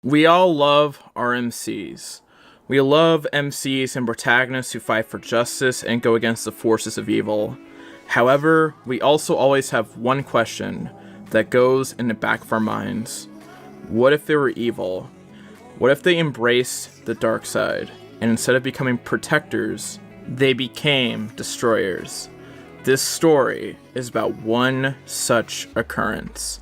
We all love our MCs. We love MCs and protagonists who fight for justice and go against the forces of evil. However, we also always have one question that goes in the back of our minds. What if they were evil? What if they embraced the dark side, and instead of becoming protectors, they became destroyers? This story is about one such occurrence.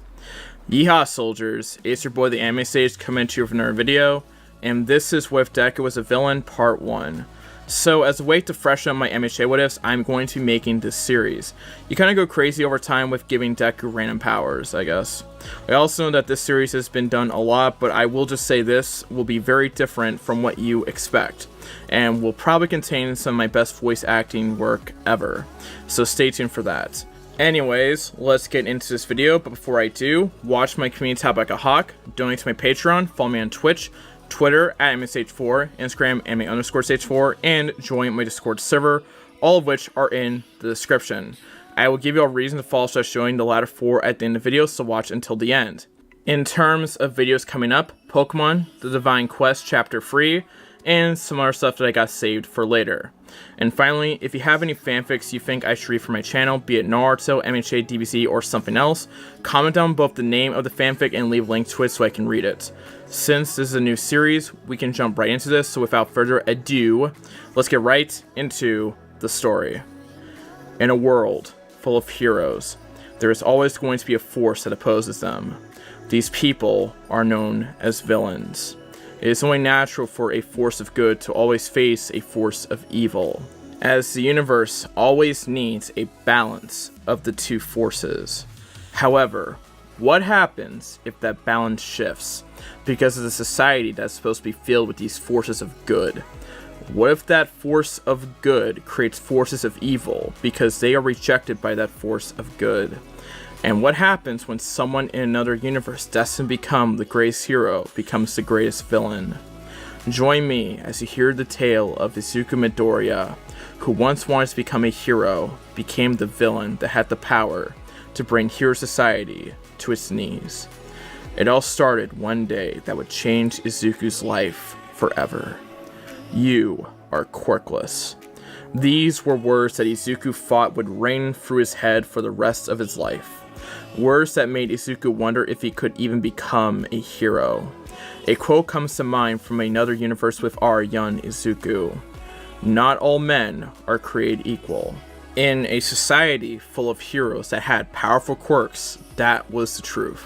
Yeehaw soldiers, it's your boy the Anime Sage coming to you with another video, and this is What If Deku Was a Villain Part 1. So as a way to freshen up my MHA what ifs, I'm going to be making this series. You kind of go crazy over time with giving Deku random powers, I guess. I also know that this series has been done a lot, but I will just say this will be very different from what you expect, and will probably contain some of my best voice acting work ever. So stay tuned for that. Anyways, let's get into this video, but before I do, watch my community tab like a hawk, donate to my Patreon, follow me on Twitch, Twitter at AnimeStage4, Instagram anime_stage4, and join my Discord server, all of which are in the description. I will give you a reason to follow / join the latter 4 at the end of the video, so watch until the end. In terms of videos coming up, Pokemon, The Divine Quest Chapter 3, and some other stuff that I got saved for later. And finally, if you have any fanfics you think I should read for my channel, be it Naruto, MHA, DBZ, or something else, comment down both the name of the fanfic and leave a link to it so I can read it. Since this is a new series, we can jump right into this, so without further ado, let's get right into the story. In a world full of heroes, there is always going to be a force that opposes them. These people are known as villains. It is only natural for a force of good to always face a force of evil, as the universe always needs a balance of the two forces. However, what happens if that balance shifts because of the society that's supposed to be filled with these forces of good? What if that force of good creates forces of evil because they are rejected by that force of good? And what happens when someone in another universe destined to become the greatest hero becomes the greatest villain? Join me as you hear the tale of Izuku Midoriya, who once wanted to become a hero, became the villain that had the power to bring hero society to its knees. It all started one day that would change Izuku's life forever. You are quirkless. These were words that Izuku thought would ring through his head for the rest of his life. Words that made Izuku wonder if he could even become a hero. A quote comes to mind from another universe with our young Izuku. Not all men are created equal. In a society full of heroes that had powerful quirks, that was the truth.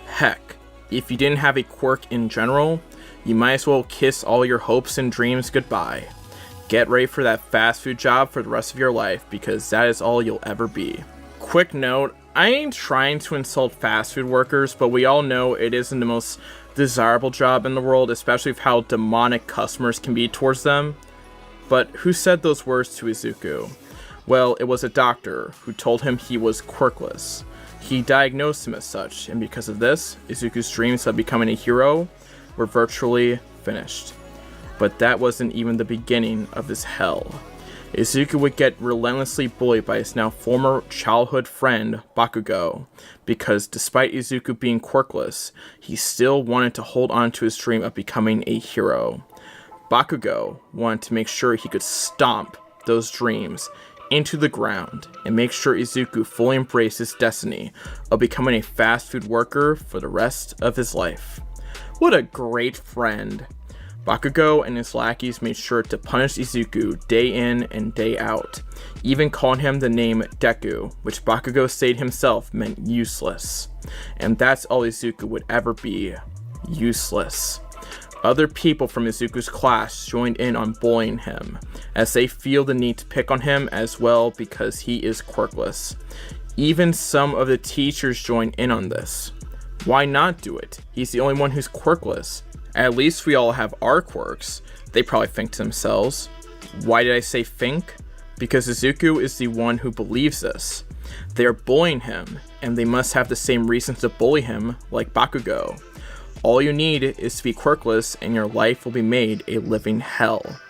Heck, if you didn't have a quirk in general, you might as well kiss all your hopes and dreams goodbye. Get ready for that fast food job for the rest of your life, because that is all you'll ever be. Quick note, I ain't trying to insult fast food workers, but we all know it isn't the most desirable job in the world, especially with how demonic customers can be towards them. But who said those words to Izuku? Well, it was a doctor who told him he was quirkless. He diagnosed him as such, and because of this, Izuku's dreams of becoming a hero were virtually finished. But that wasn't even the beginning of his hell. Izuku would get relentlessly bullied by his now former childhood friend, Bakugo, because despite Izuku being quirkless, he still wanted to hold on to his dream of becoming a hero. Bakugo wanted to make sure he could stomp those dreams into the ground and make sure Izuku fully embraced his destiny of becoming a fast food worker for the rest of his life. What a great friend! Bakugo and his lackeys made sure to punish Izuku day in and day out, even calling him the name Deku, which Bakugo stated himself meant useless. And that's all Izuku would ever be, useless. Other people from Izuku's class joined in on bullying him, as they feel the need to pick on him as well because he is quirkless. Even some of the teachers join in on this. Why not do it? He's the only one who's quirkless. At least we all have our quirks, they probably think to themselves. Why did I say think? Because Izuku is the one who believes this. They are bullying him, and they must have the same reasons to bully him like Bakugo. All you need is to be quirkless and your life will be made a living hell.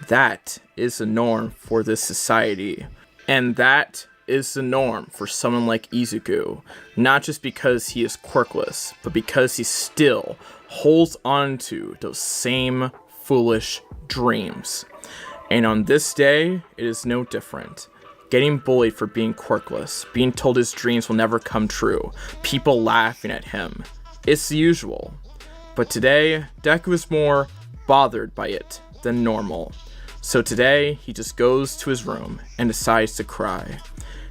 That is the norm for this society. And that is the norm for someone like Izuku, not just because he is quirkless, but because he still holds on to those same foolish dreams. And on this day, it is no different. Getting bullied for being quirkless, being told his dreams will never come true, people laughing at him. It's the usual. But today, Deku is more bothered by it than normal. So today, he just goes to his room and decides to cry.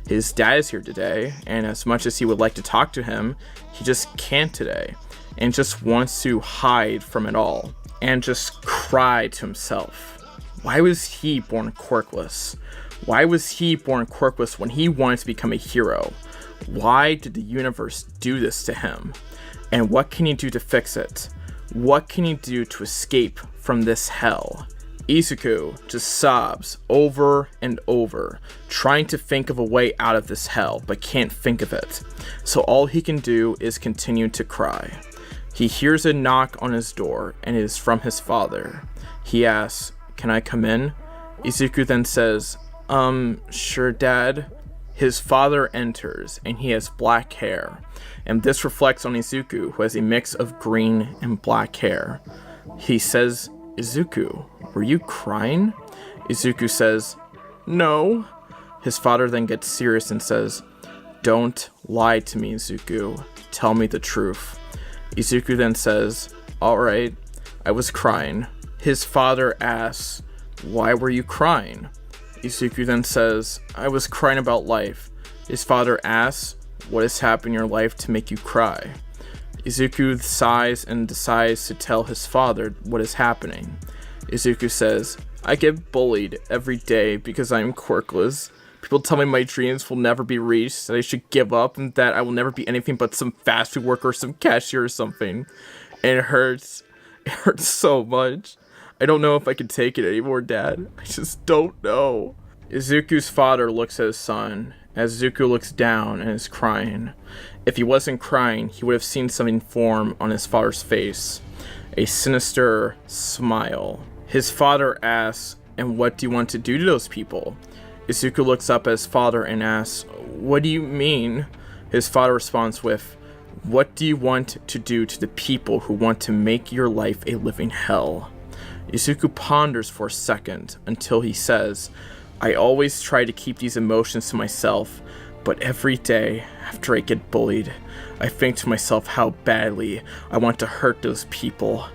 His dad is here today, and as much as he would like to talk to him, he just can't today, and just wants to hide from it all, and just cry to himself. Why was he born quirkless? Why was he born quirkless when he wanted to become a hero? Why did the universe do this to him? And what can he do to fix it? What can he do to escape from this hell? Izuku just sobs over and over, trying to think of a way out of this hell, but can't think of it. So all he can do is continue to cry. He hears a knock on his door, and it is from his father. He asks, "Can I come in?" Izuku then says, "Sure, Dad." His father enters, and he has black hair, and this reflects on Izuku, who has a mix of green and black hair. He says, "Izuku, were you crying?" Izuku says, "No." His father then gets serious and says, "Don't lie to me, Izuku. Tell me the truth." Izuku then says, "Alright, I was crying." His father asks, "Why were you crying?" Izuku then says, "I was crying about life." His father asks, "What has happened in your life to make you cry?" Izuku sighs and decides to tell his father what is happening. Izuku says, "I get bullied every day because I am quirkless. People tell me my dreams will never be reached, that I should give up, and that I will never be anything but some fast food worker or some cashier or something. And it hurts. It hurts so much. I don't know if I can take it anymore, Dad. I just don't know." Izuku's father looks at his son, as Izuku looks down and is crying. If he wasn't crying, he would have seen something form on his father's face. A sinister smile. His father asks, "And what do you want to do to those people?" Izuku looks up at his father and asks, "What do you mean?" His father responds with, "What do you want to do to the people who want to make your life a living hell?" Izuku ponders for a second until he says, "I always try to keep these emotions to myself, but every day after I get bullied, I think to myself how badly I want to hurt those people.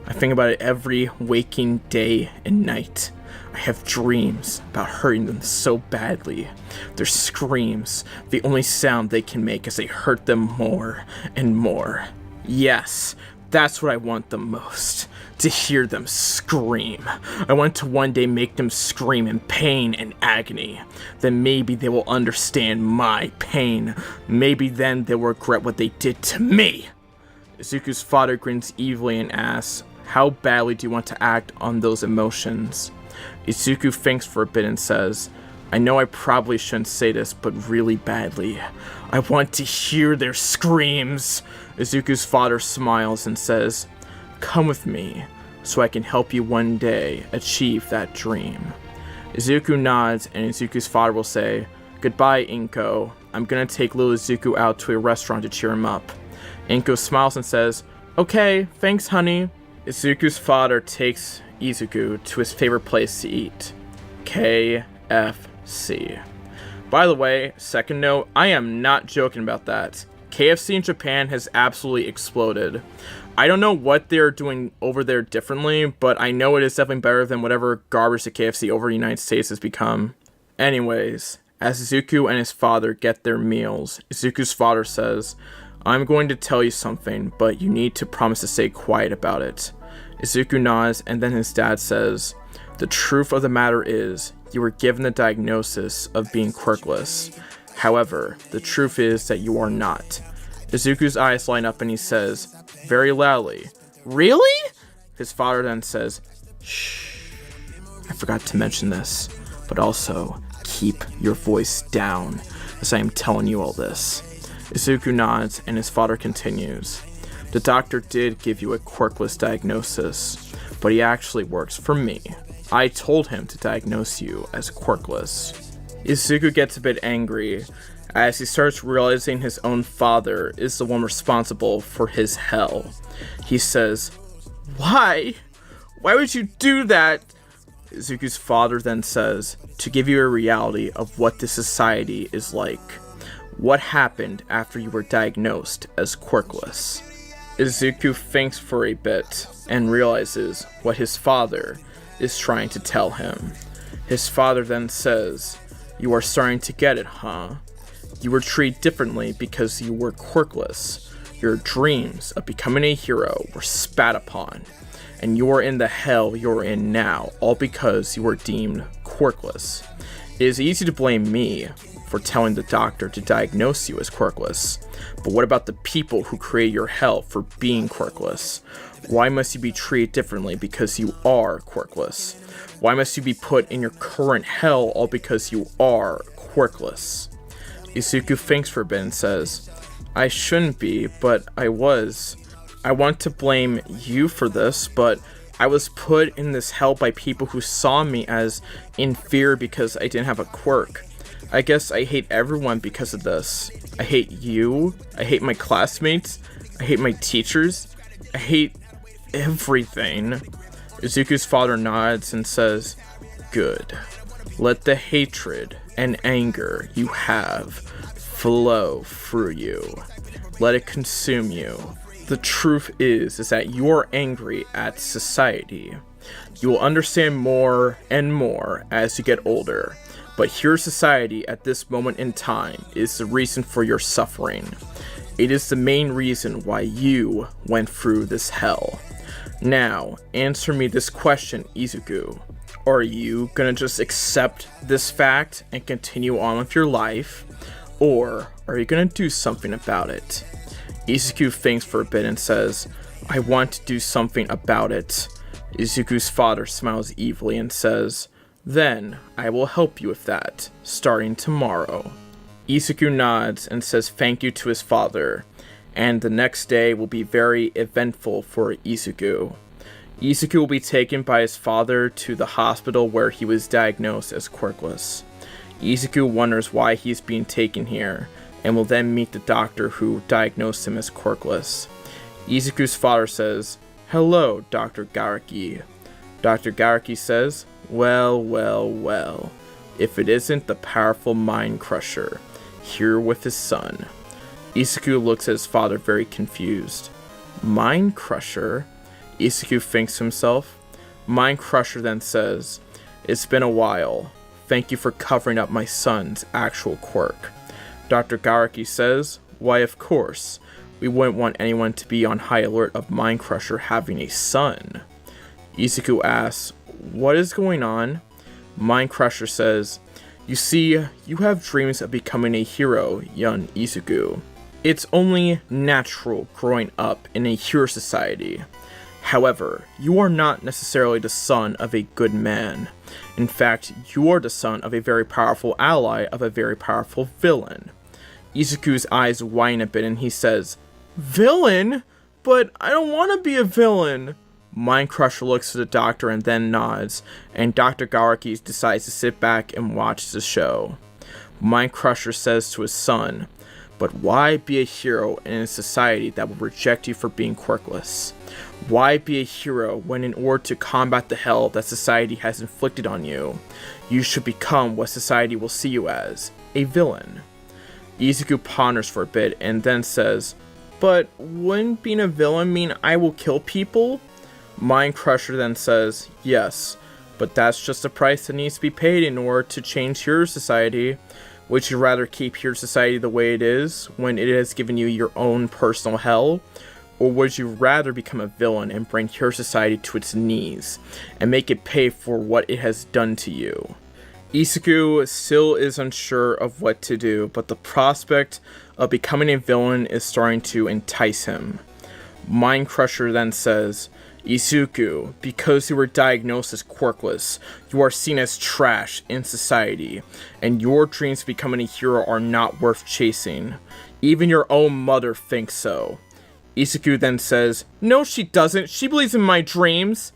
I think about it every waking day and night. I have dreams about hurting them so badly. Their screams, the only sound they can make as they hurt them more and more. Yes, that's what I want the most. To hear them scream. I want to one day make them scream in pain and agony. Then maybe they will understand my pain. Maybe then they will regret what they did to me." Izuku's father grins evilly and asks, "How badly do you want to act on those emotions?" Izuku thinks for a bit and says, "I know I probably shouldn't say this, but really badly. I want to hear their screams." Izuku's father smiles and says, "Come with me, so I can help you one day achieve that dream." Izuku nods, and Izuku's father will say, "Goodbye, Inko. I'm gonna take little Izuku out to a restaurant to cheer him up." Inko smiles and says, "Okay, thanks, honey." Izuku's father takes Izuku to his favorite place to eat, KFC. By the way, second note, I am not joking about that. KFC in Japan has absolutely exploded. I don't know what they're doing over there differently, but I know it is definitely better than whatever garbage the KFC over the United States has become. Anyways, as Izuku and his father get their meals, Izuku's father says, "I'm going to tell you something, but you need to promise to stay quiet about it." Izuku nods, and then his dad says, "The truth of the matter is, you were given the diagnosis of being quirkless. However, the truth is that you are not." Izuku's eyes line up and he says, very loudly, "Really?" His father then says, "Shh, I forgot to mention this, but also keep your voice down as I am telling you all this." Izuku nods and his father continues, "The doctor did give you a quirkless diagnosis, but he actually works for me. I told him to diagnose you as quirkless." Izuku gets a bit angry as he starts realizing his own father is the one responsible for his hell. He says, "Why? Why would you do that?" Izuku's father then says, "To give you a reality of what this society is like. What happened after you were diagnosed as quirkless?" Izuku thinks for a bit and realizes what his father is trying to tell him. His father then says, "You are starting to get it, huh? You were treated differently because you were quirkless. Your dreams of becoming a hero were spat upon, and you are in the hell you're in now, all because you were deemed quirkless. It is easy to blame me for telling the doctor to diagnose you as quirkless, but what about the people who create your hell for being quirkless? Why must you be treated differently because you are quirkless? Why must you be put in your current hell all because you are quirkless?" Izuku thinks for a bit and says, "I shouldn't be, but I was. I want to blame you for this, but I was put in this hell by people who saw me as inferior because I didn't have a quirk. I guess I hate everyone because of this. I hate you, I hate my classmates, I hate my teachers, I hate everything." Izuku's father nods and says, "Good. Let the hatred and anger you have flow through you. Let it consume you. The truth is that you are angry at society. You will understand more and more as you get older, but your society at this moment in time is the reason for your suffering. It is the main reason why you went through this hell. Now, answer me this question, Izuku. Are you gonna just accept this fact and continue on with your life, or are you gonna do something about it?" Izuku thinks for a bit and says, "I want to do something about it." Izuku's father smiles evilly and says, "Then I will help you with that, starting tomorrow." Izuku nods and says thank you to his father, and the next day will be very eventful for Izuku. Izuku will be taken by his father to the hospital where he was diagnosed as quirkless. Izuku wonders why he is being taken here, and will then meet the doctor who diagnosed him as quirkless. Izuku's father says, "Hello, Dr. Garaki." Dr. Garaki says, well, if it isn't the powerful Mind Crusher, here with his son." Izuku looks at his father very confused. "Mind Crusher?" Izuku thinks to himself. Mind Crusher then says, "It's been a while. Thank you for covering up my son's actual quirk." Dr. Garaki says, "Why, of course. We wouldn't want anyone to be on high alert of Mind Crusher having a son." Izuku asks, "What is going on?" Mind Crusher says, "You see, you have dreams of becoming a hero, young Izuku. It's only natural growing up in a hero society. However, you are not necessarily the son of a good man. In fact, you are the son of a very powerful ally of a very powerful villain." Izuku's eyes widen a bit and he says, "Villain? But I don't want to be a villain." Mind Crusher looks at the doctor and then nods, and Dr. Garaki decides to sit back and watch the show. Mind Crusher says to his son, "But why be a hero in a society that will reject you for being quirkless? Why be a hero when in order to combat the hell that society has inflicted on you, you should become what society will see you as, a villain?" Izuku ponders for a bit and then says, "But wouldn't being a villain mean I will kill people?" Mind Crusher then says, "Yes, but that's just the price that needs to be paid in order to change your society. Would you rather keep your society the way it is when it has given you your own personal hell? Or would you rather become a villain and bring your society to its knees and make it pay for what it has done to you?" Izuku still is unsure of what to do, but the prospect of becoming a villain is starting to entice him. Mind Crusher then says, "Izuku, because you were diagnosed as quirkless, you are seen as trash in society, and your dreams of becoming a hero are not worth chasing. Even your own mother thinks so." Izuku then says, "No, she doesn't. She believes in my dreams."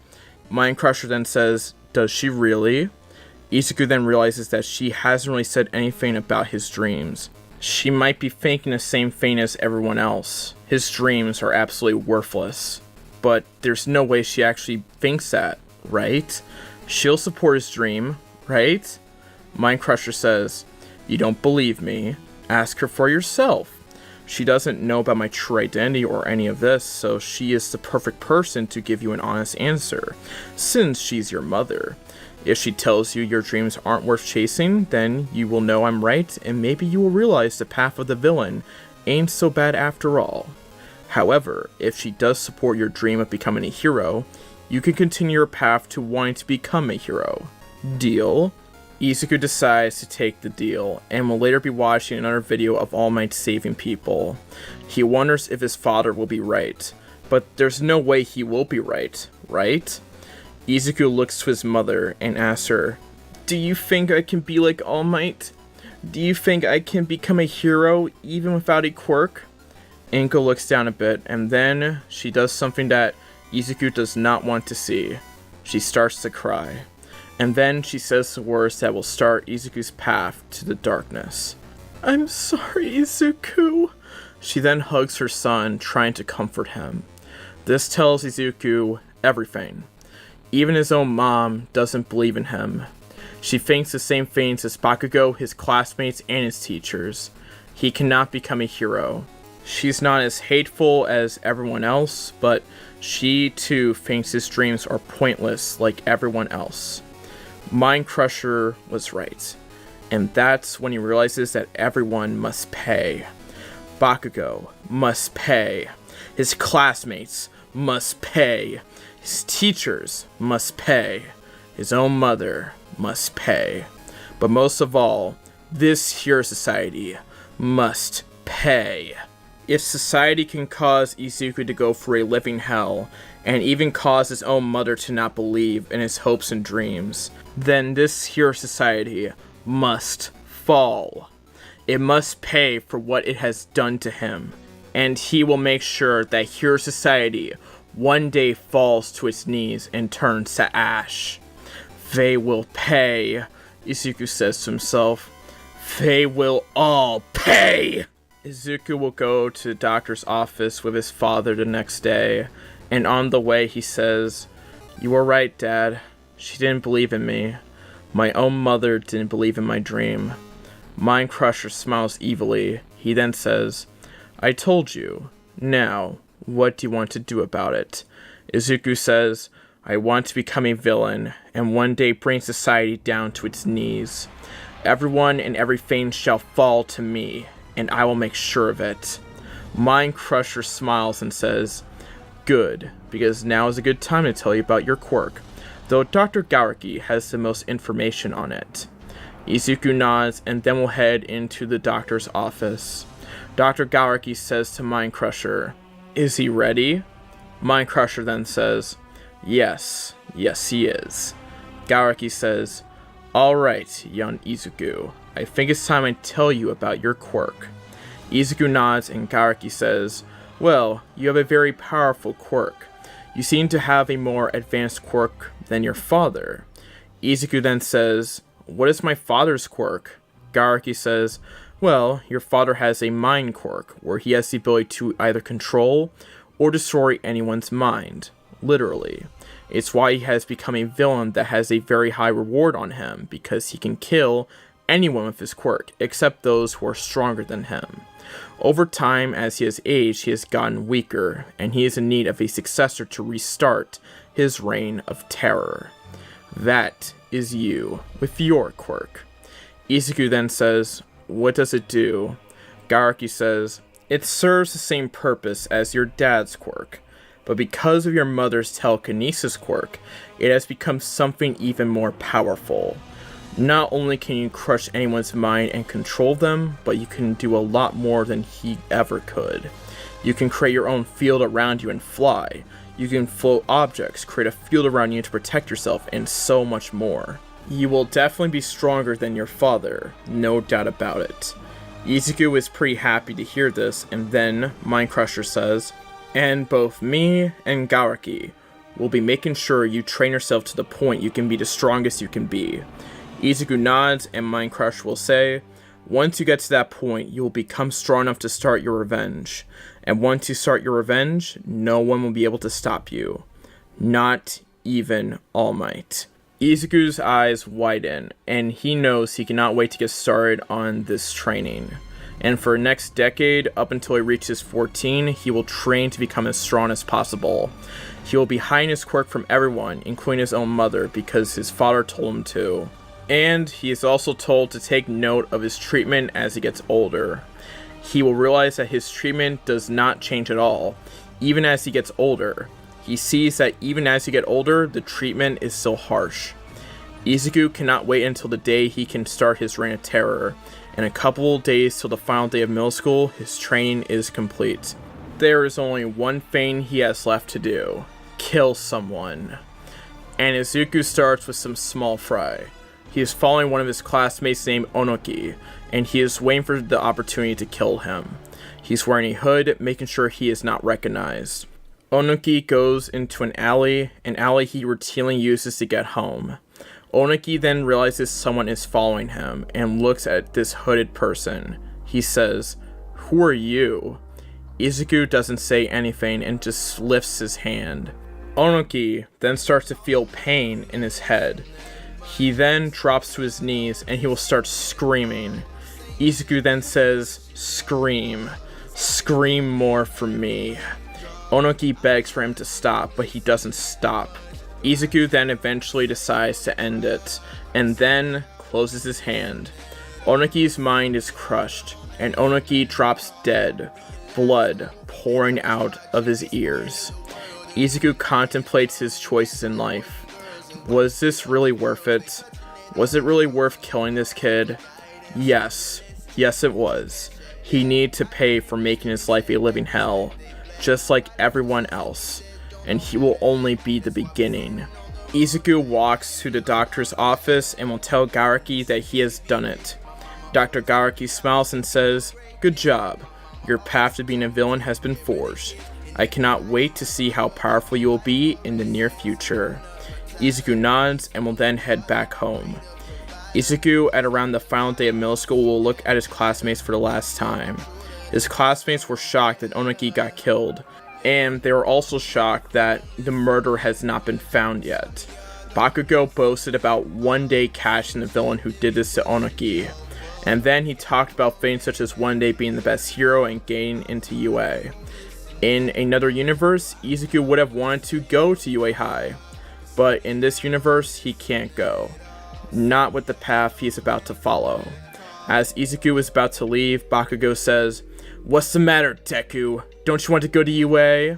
Mind Crusher then says, "Does she really?" Izuku then realizes that she hasn't really said anything about his dreams. She might be thinking the same thing as everyone else. His dreams are absolutely worthless. But there's no way she actually thinks that, right? She'll support his dream, right? Mind Crusher says, "You don't believe me? Ask her for yourself. She doesn't know about my true identity or any of this, so she is the perfect person to give you an honest answer, since she's your mother. If she tells you your dreams aren't worth chasing, then you will know I'm right, and maybe you will realize the path of the villain ain't so bad after all. However, if she does support your dream of becoming a hero, you can continue your path to wanting to become a hero. Deal?" Izuku decides to take the deal, and will later be watching another video of All Might saving people. He wonders if his father will be right, but there's no way he will be right, right? Izuku looks to his mother and asks her, "Do you think I can be like All Might? Do you think I can become a hero even without a quirk?" Inko looks down a bit, and then she does something that Izuku does not want to see. She starts to cry. And then she says the words that will start Izuku's path to the darkness. "I'm sorry, Izuku." She then hugs her son, trying to comfort him. This tells Izuku everything. Even his own mom doesn't believe in him. She thinks the same things as Bakugo, his classmates, and his teachers. He cannot become a hero. She's not as hateful as everyone else, but she too thinks his dreams are pointless like everyone else. Mind Crusher was right, and that's when he realizes that everyone must pay. Bakugo must pay. His classmates must pay. His teachers must pay. His own mother must pay. But most of all, this hero society must pay. If society can cause Izuku to go for a living hell, and even cause his own mother to not believe in his hopes and dreams, then this hero society must fall. It must pay for what it has done to him, and he will make sure that hero society one day falls to its knees and turns to ash. "They will pay," Izuku says to himself. "They will all pay!" Izuku will go to the doctor's office with his father the next day, and on the way he says, "You were right, Dad. She didn't believe in me. My own mother didn't believe in my dream." Mind Crusher smiles evilly. He then says, "I told you. Now, what do you want to do about it?" Izuku says, "I want to become a villain, and one day bring society down to its knees. Everyone and everything shall fall to me, and I will make sure of it." Mind Crusher smiles and says, "Good, because now is a good time to tell you about your quirk, though Dr. Gauraki has the most information on it." Izuku nods and then will head into the doctor's office. Dr. Gauraki says to Mind Crusher, "Is he ready?" Mind Crusher then says, Yes he is." Gauraki says, "Alright, young Izuku, I think it's time I tell you about your quirk." Izuku nods and Gauraki says, "Well, you have a very powerful quirk. You seem to have a more advanced quirk than your father." Izuku then says, "What is my father's quirk?" Gauraki says, "Well, your father has a mind quirk, where he has the ability to either control or destroy anyone's mind. Literally. It's why he has become a villain that has a very high reward on him, because he can kill anyone with his quirk, except those who are stronger than him. Over time, as he has aged, he has gotten weaker, and he is in need of a successor to restart his reign of terror. That is you, with your quirk." Izuku then says, "What does it do?" Gauraki says, "It serves the same purpose as your dad's quirk, but because of your mother's telekinesis quirk, it has become something even more powerful. Not only can you crush anyone's mind and control them, but you can do a lot more than he ever could. You can create your own field around you and fly. You can float objects, create a field around you to protect yourself, and so much more. You will definitely be stronger than your father, no doubt about it." Izuku is pretty happy to hear this, and then Mind Crusher says, "And both me and Gauraki will be making sure you train yourself to the point you can be the strongest you can be." Izuku nods, and Mind Crusher will say, Once you get to that point, you will become strong enough to start your revenge. And once you start your revenge, no one will be able to stop you. Not even All Might. Izuku's eyes widen, and he knows he cannot wait to get started on this training. And for the next decade, up until he reaches 14, he will train to become as strong as possible. He will be hiding his quirk from everyone, including his own mother, because his father told him to. And he is also told to take note of his treatment as he gets older. He will realize that his treatment does not change at all, even as he gets older. He sees that even as he gets older, the treatment is still harsh. Izuku cannot wait until the day he can start his reign of terror. In a couple of days till the final day of middle school, his training is complete. There is only one thing he has left to do: kill someone. And Izuku starts with some small fry. He is following one of his classmates named Onoki, and he is waiting for the opportunity to kill him. He's wearing a hood, making sure he is not recognized. Onoki goes into an alley he routinely uses to get home. Onoki then realizes someone is following him and looks at this hooded person. He says, "Who are you?" Izuku doesn't say anything and just lifts his hand. Onoki then starts to feel pain in his head. He then drops to his knees and he will start screaming. Izuku then says, "Scream. Scream more for me." Onoki begs for him to stop, but he doesn't stop. Izuku then eventually decides to end it, and then closes his hand. Onoki's mind is crushed, and Onoki drops dead, blood pouring out of his ears. Izuku contemplates his choices in life. Was this really worth it? Was it really worth killing this kid? Yes it was. He needed to pay for making his life a living hell, just like everyone else. And he will only be the beginning. Izuku walks to the doctor's office and will tell Garaki that he has done it. Dr. Garaki smiles and says, "Good job. Your path to being a villain has been forged. I cannot wait to see how powerful you will be in the near future." Izuku nods and will then head back home. Izuku, at around the final day of middle school, will look at his classmates for the last time. His classmates were shocked that Onoki got killed, and they were also shocked that the murderer has not been found yet. Bakugo boasted about one day catching the villain who did this to Onoki, and then he talked about things such as one day being the best hero and getting into UA. In another universe, Izuku would have wanted to go to UA High, but in this universe, he can't go. Not with the path he's about to follow. As Izuku is about to leave, Bakugo says, "What's the matter, Deku? Don't you want to go to UA?"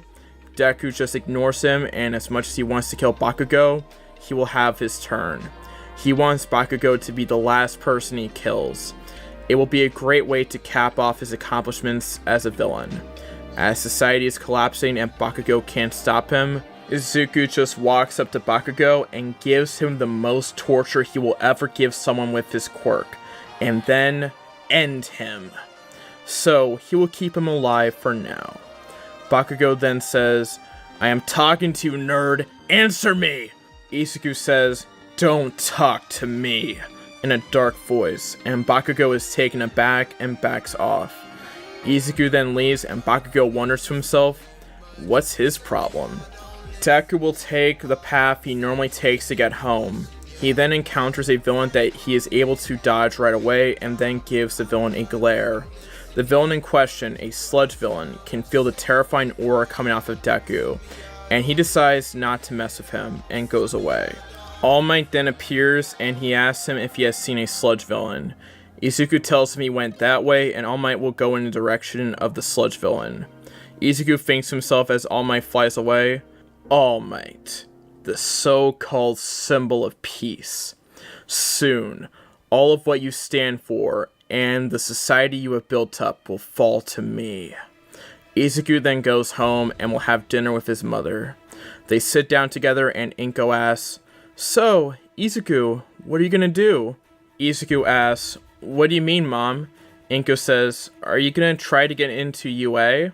Deku just ignores him, and as much as he wants to kill Bakugo, he will have his turn. He wants Bakugo to be the last person he kills. It will be a great way to cap off his accomplishments as a villain. As society is collapsing and Bakugo can't stop him, Izuku just walks up to Bakugo and gives him the most torture he will ever give someone with his quirk, and then end him. So he will keep him alive for now. Bakugo then says, "I am talking to you, nerd. Answer me!" Izuku says, "Don't talk to me," in a dark voice, and Bakugo is taken aback and backs off. Izuku then leaves, and Bakugo wonders to himself, what's his problem? Deku will take the path he normally takes to get home. He then encounters a villain that he is able to dodge right away, and then gives the villain a glare. The villain in question, a sludge villain, can feel the terrifying aura coming off of Deku, and he decides not to mess with him, and goes away. All Might then appears, and he asks him if he has seen a sludge villain. Izuku tells him he went that way, and All Might will go in the direction of the sludge villain. Izuku thinks to himself as All Might flies away, "All Might, the so-called symbol of peace. Soon, all of what you stand for and the society you have built up will fall to me." Izuku then goes home and will have dinner with his mother. They sit down together and Inko asks, "So, Izuku, what are you gonna do?" Izuku asks, "What do you mean, Mom?" Inko says, "Are you gonna try to get into UA?"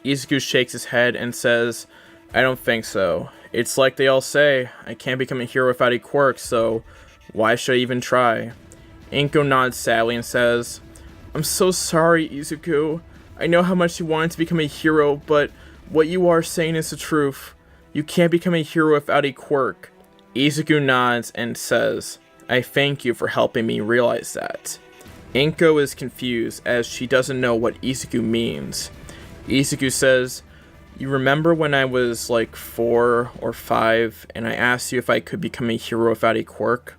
Izuku shakes his head and says, "I don't think so. It's like they all say, I can't become a hero without a quirk, so why should I even try?" Inko nods sadly and says, I'm so sorry, Izuku. I know how much you wanted to become a hero, but what you are saying is the truth. You can't become a hero without a quirk. Izuku nods and says, I thank you for helping me realize that. Inko is confused as she doesn't know what Izuku means. Izuku says, you remember when I was like 4 or 5 and I asked you if I could become a hero without a quirk?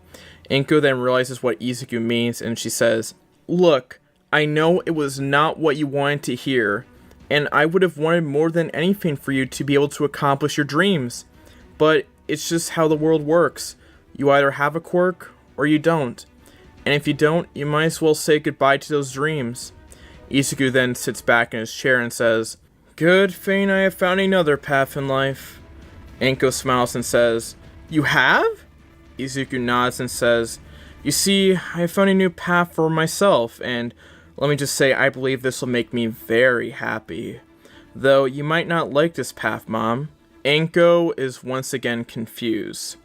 Inko then realizes what Izuku means and she says, look, I know it was not what you wanted to hear, and I would have wanted more than anything for you to be able to accomplish your dreams. But it's just how the world works. You either have a quirk or you don't. And if you don't, you might as well say goodbye to those dreams. Izuku then sits back in his chair and says, good thing I have found another path in life. Inko smiles and says, you have? Izuku nods and says, you see, I have found a new path for myself, and let me just say I believe this will make me very happy. Though you might not like this path, Mom. Inko is once again confused.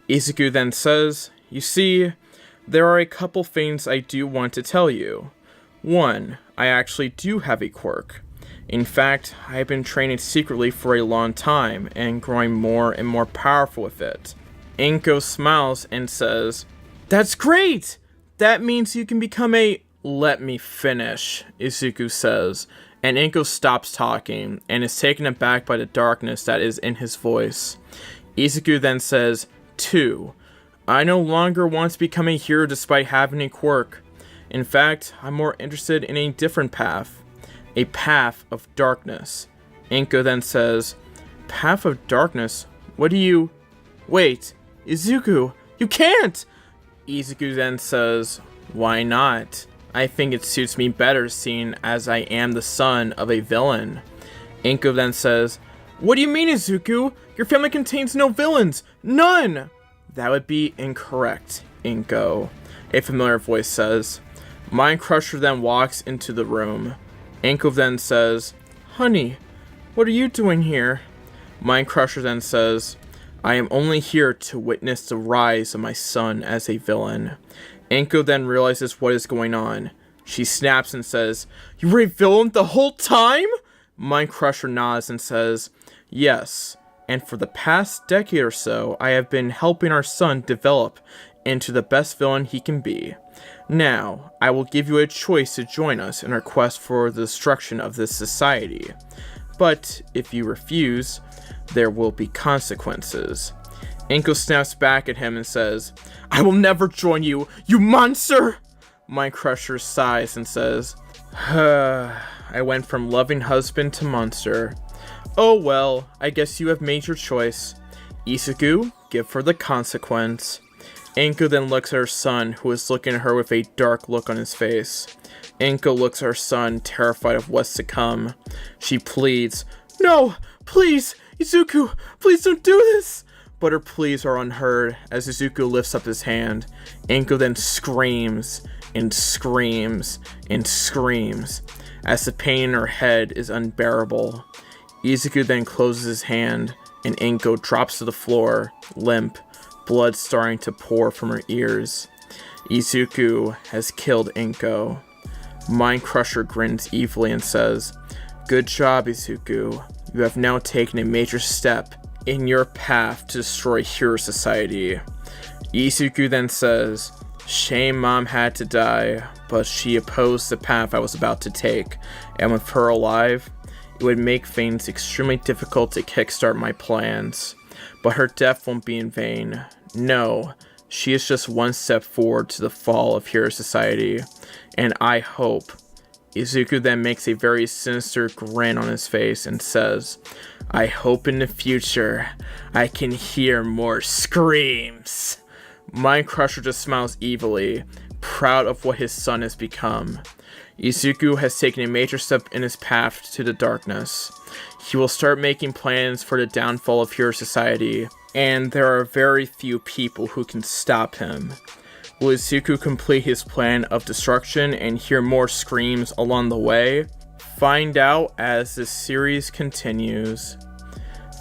Izuku then says, you see, there are a couple things I do want to tell you. 1, I actually do have a quirk. In fact, I have been training secretly for a long time and growing more and more powerful with it. Inko smiles and says, that's great! That means you can become a... Let me finish, Izuku says, and Inko stops talking and is taken aback by the darkness that is in his voice. Izuku then says, 2, I no longer want to become a hero despite having a quirk. In fact, I'm more interested in a different path. A path of darkness. Inko then says, path of darkness? What do you... Wait, Izuku, you can't! Izuku then says, why not? I think it suits me better seeing as I am the son of a villain. Inko then says, what do you mean, Izuku? Your family contains no villains! None! That would be incorrect, Inko, a familiar voice says. Mind Crusher then walks into the room. Inko then says, honey, what are you doing here? Mind Crusher then says, I am only here to witness the rise of my son as a villain. Inko then realizes what is going on. She snaps and says, you were a villain the whole time? Mind Crusher nods and says, yes, and for the past decade or so, I have been helping our son develop into the best villain he can be. Now, I will give you a choice to join us in our quest for the destruction of this society. But if you refuse, there will be consequences. Inko snaps back at him and says, I will never join you, you monster! Mind Crusher sighs and says, I went from loving husband to monster. Oh well, I guess you have made your choice. Izuku, give her the consequence. Inko then looks at her son, who is looking at her with a dark look on his face. Inko looks at her son, terrified of what's to come. She pleads, no, please, Izuku, please don't do this! But her pleas are unheard as Izuku lifts up his hand. Inko then screams and screams and screams as the pain in her head is unbearable. Izuku then closes his hand and Inko drops to the floor, limp, blood starting to pour from her ears. Izuku has killed Inko. Mind Crusher grins evilly and says, good job, Izuku. You have now taken a major step in your path to destroy Hero Society. Izuku then says, shame Mom had to die, but she opposed the path I was about to take, and with her alive, it would make things extremely difficult to kickstart my plans. But her death won't be in vain. No, she is just one step forward to the fall of Hero Society, and I hope. Izuku then makes a very sinister grin on his face and says, I hope in the future I can hear more screams. Mind Crusher just smiles evilly, proud of what his son has become. Izuku has taken a major step in his path to the darkness. He will start making plans for the downfall of Hero Society, and there are very few people who can stop him. Will Izuku complete his plan of destruction and hear more screams along the way? Find out as the series continues.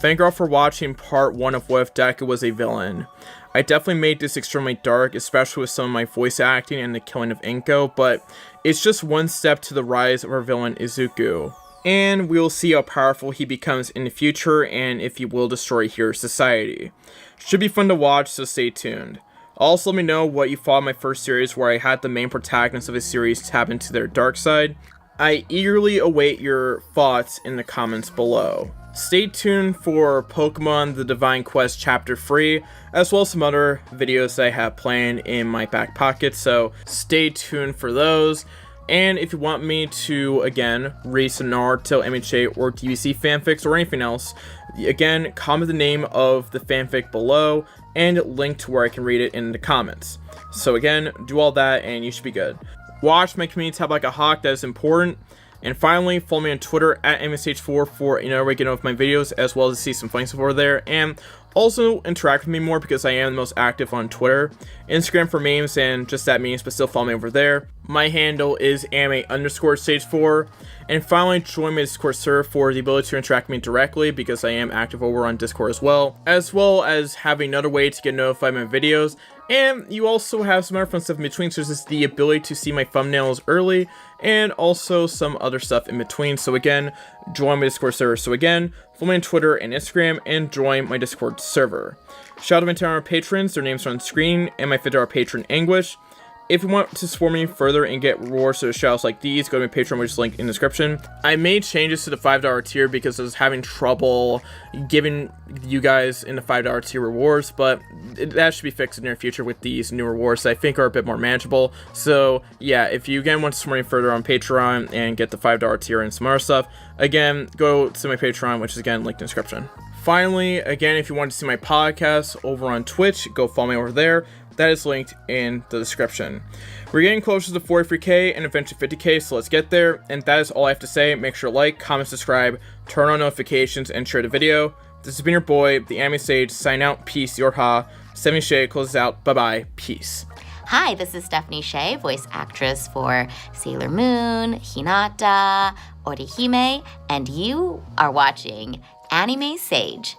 Thank you all for watching part 1 of What If Deku Was a Villain. I definitely made this extremely dark, especially with some of my voice acting and the killing of Inko, but it's just one step to the rise of our villain Izuku. And we'll see how powerful he becomes in the future and if he will destroy Hero's society. Should be fun to watch, so stay tuned. Also, let me know what you thought of my first series where I had the main protagonist of a series tap into their dark side. I eagerly await your thoughts in the comments below. Stay tuned for Pokemon The Divine Quest Chapter 3, as well as some other videos I have planned in my back pocket, so stay tuned for those. And if you want me to, again, read some Naruto, MHA, or DBC fanfics, or anything else, again, comment the name of the fanfic below, and link to where I can read it in the comments. So again, do all that, and you should be good. Watch my community tab like a hawk, that is important. And finally, follow me on Twitter at MSH4 for another way to get know of my videos, as well as to see some funny stuff over there. And also interact with me more because I am the most active on Twitter. Instagram for memes and just that memes, but still follow me over there. My handle is anime_stage4. And finally, join my Discord server for the ability to interact with me directly because I am active over on Discord as well as having another way to get notified of my videos. And you also have some other fun stuff in between, such as the ability to see my thumbnails early, and also some other stuff in between. So again, join my Discord server. So again, follow me on Twitter and Instagram, and join my Discord server. Shout out to my $10 patrons, their names are on screen, and my $50 patron Anguish. If you want to support me further and get rewards to shoutouts like these, go to my Patreon, which is linked in the description. I made changes to the $5 tier because I was having trouble giving you guys in the $5 tier rewards, but that should be fixed in the near future with these new rewards that I think are a bit more manageable. So yeah, if you again want to support me further on Patreon and get the $5 tier and some other stuff, again, go to my Patreon, which is again linked in the description. Finally, again, if you want to see my podcast over on Twitch, go follow me over there. That is linked in the description. We're getting closer to 43k and eventually 50k, so let's get there. And that is all I have to say. Make sure to like, comment, subscribe, turn on notifications, and share the video. This has been your boy, the Anime Sage. Sign out. Peace. YEEHAW. Stephanie Shea closes out. Bye-bye. Peace. Hi, this is Stephanie Shea, voice actress for Sailor Moon, Hinata, Orihime, and you are watching Anime Sage.